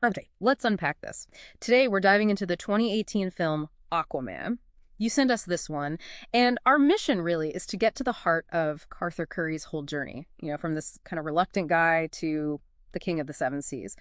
Okay, let's unpack this. Today, we're diving into the 2018 film Aquaman. You sent us this one, and our mission really is to get to the heart of Arthur Curry's whole journey, from this kind of reluctant guy to the king of the seven seas.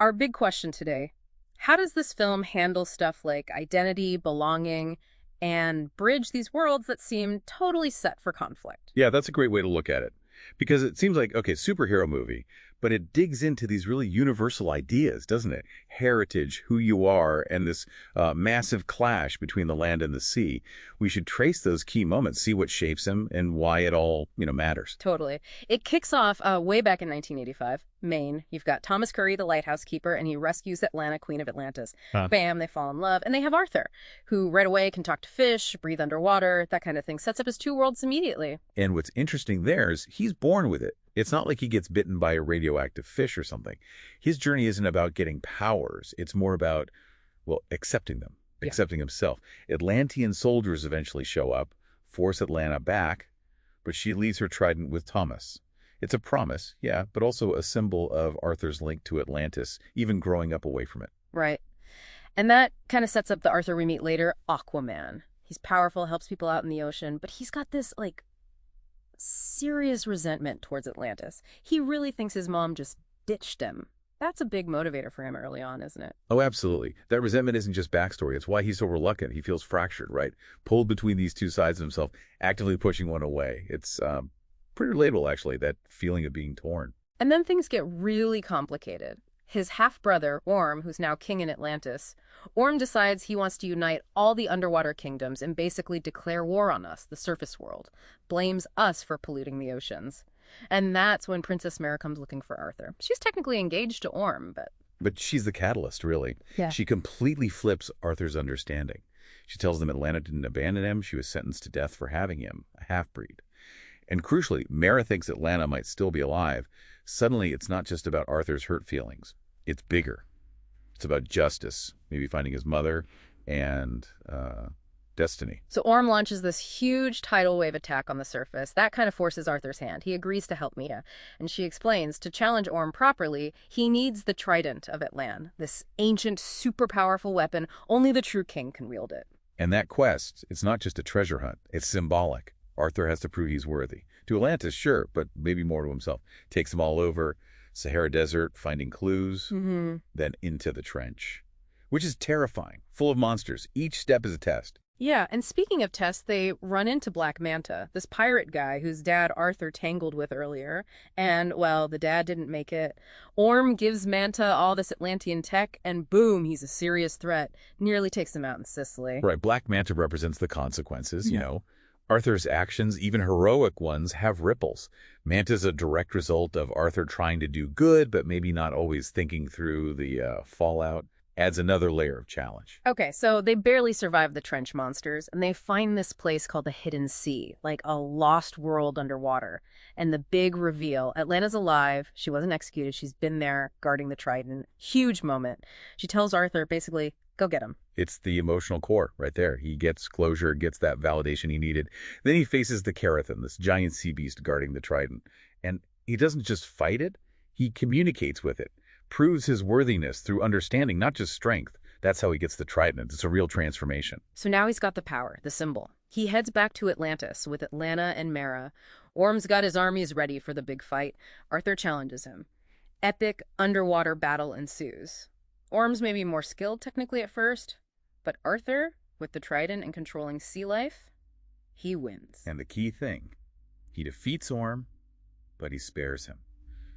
Our big question today: how does this film handle stuff like identity, belonging, and bridge these worlds that seem totally set for conflict? Yeah, that's a great way to look at it. Because it seems like, okay, superhero movie, but it digs into these really universal ideas, doesn't it? Heritage, who you are, and this massive clash between the land and the sea. We should trace those key moments, see what shapes them, and why it all, matters. Totally. It kicks off way back in 1985, Maine. You've got Thomas Curry, the lighthouse keeper, and he rescues Atlanta, Queen of Atlantis. Huh. Bam, they fall in love. And they have Arthur, who right away can talk to fish, breathe underwater, that kind of thing. Sets up his two worlds immediately. And what's interesting there is he's born with it. It's not like he gets bitten by a radioactive fish or something. His journey isn't about getting powers. It's more about, well, accepting them, Yeah. accepting himself. Atlantean soldiers eventually show up, force Atlanta back, but she leaves her trident with Thomas. It's a promise, yeah, but also a symbol of Arthur's link to Atlantis, even growing up away from it. Right. And that kind of sets up the Arthur we meet later, Aquaman. He's powerful, helps people out in the ocean, but he's got this, serious resentment towards Atlantis. He really thinks his mom just ditched him. That's a big motivator for him early on, isn't it? Oh, absolutely. That resentment isn't just backstory. It's why he's so reluctant. He feels fractured, right? Pulled between these two sides of himself, actively pushing one away. It's pretty relatable, actually, that feeling of being torn. And then things get really complicated. His half-brother, Orm, who's now king in Atlantis, Orm decides he wants to unite all the underwater kingdoms and basically declare war on us, the surface world. Blames us for polluting the oceans. And that's when Princess Mara comes looking for Arthur. She's technically engaged to Orm, but... But she's the catalyst, really. Yeah. She completely flips Arthur's understanding. She tells him Atlanta didn't abandon him. She was sentenced to death for having him, a half-breed. And crucially, Mara thinks Atlanta might still be alive. Suddenly, it's not just about Arthur's hurt feelings. It's bigger. It's about justice, maybe finding his mother, and destiny. So Orm launches this huge tidal wave attack on the surface. That kind of forces Arthur's hand. He agrees to help Mia. And she explains, to challenge Orm properly, he needs the Trident of Atlan, this ancient, super powerful weapon. Only the true king can wield it. And that quest, it's not just a treasure hunt. It's symbolic. Arthur has to prove he's worthy. To Atlantis, sure, but maybe more to himself. Takes them all over Sahara Desert, finding clues, then into the trench, which is terrifying, full of monsters. Each step is a test. Yeah, and speaking of tests, they run into Black Manta, this pirate guy whose dad Arthur tangled with earlier. And, well, the dad didn't make it. Orm gives Manta all this Atlantean tech, and boom, he's a serious threat. Nearly takes him out in Sicily. Right, Black Manta represents the consequences, you know. Arthur's actions, even heroic ones, have ripples. Manta's a direct result of Arthur trying to do good, but maybe not always thinking through the fallout. Adds another layer of challenge. Okay, so they barely survive the trench monsters, and they find this place called the Hidden Sea, like a lost world underwater. And the big reveal, Atlanta's alive, she wasn't executed, she's been there guarding the Trident. Huge moment. She tells Arthur, basically, go get him. It's the emotional core right there. He gets closure, gets that validation he needed. Then he faces the Karathan, this giant sea beast guarding the Trident. And he doesn't just fight it, he communicates with it. Proves his worthiness through understanding, not just strength. That's how he gets the Trident. It's a real transformation. So now he's got the power, the symbol. He heads back to Atlantis with Atlanta and Mara. Orm's got his armies ready for the big fight. Arthur challenges him. Epic underwater battle ensues. Orm's maybe more skilled technically at first, but Arthur, with the Trident and controlling sea life, he wins. And the key thing, he defeats Orm, but he spares him.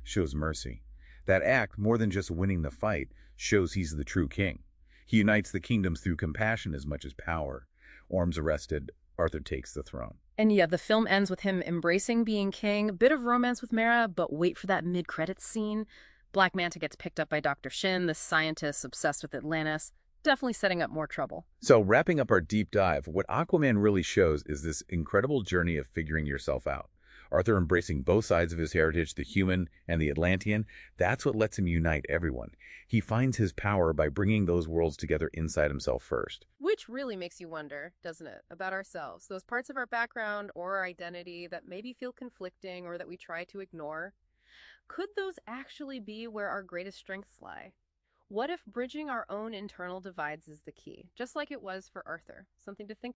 Shows mercy. That act, more than just winning the fight, shows he's the true king. He unites the kingdoms through compassion as much as power. Orm's arrested, Arthur takes the throne. And yeah, the film ends with him embracing being king, a bit of romance with Mara, but wait for that mid-credits scene. Black Manta gets picked up by Dr. Shin, the scientist obsessed with Atlantis, definitely setting up more trouble. So wrapping up our deep dive, what Aquaman really shows is this incredible journey of figuring yourself out. Arthur embracing both sides of his heritage, the human and the Atlantean, that's what lets him unite everyone. He finds his power by bringing those worlds together inside himself first. Which really makes you wonder, doesn't it, about ourselves, those parts of our background or our identity that maybe feel conflicting or that we try to ignore. Could those actually be where our greatest strengths lie? What if bridging our own internal divides is the key, just like it was for Arthur? Something to think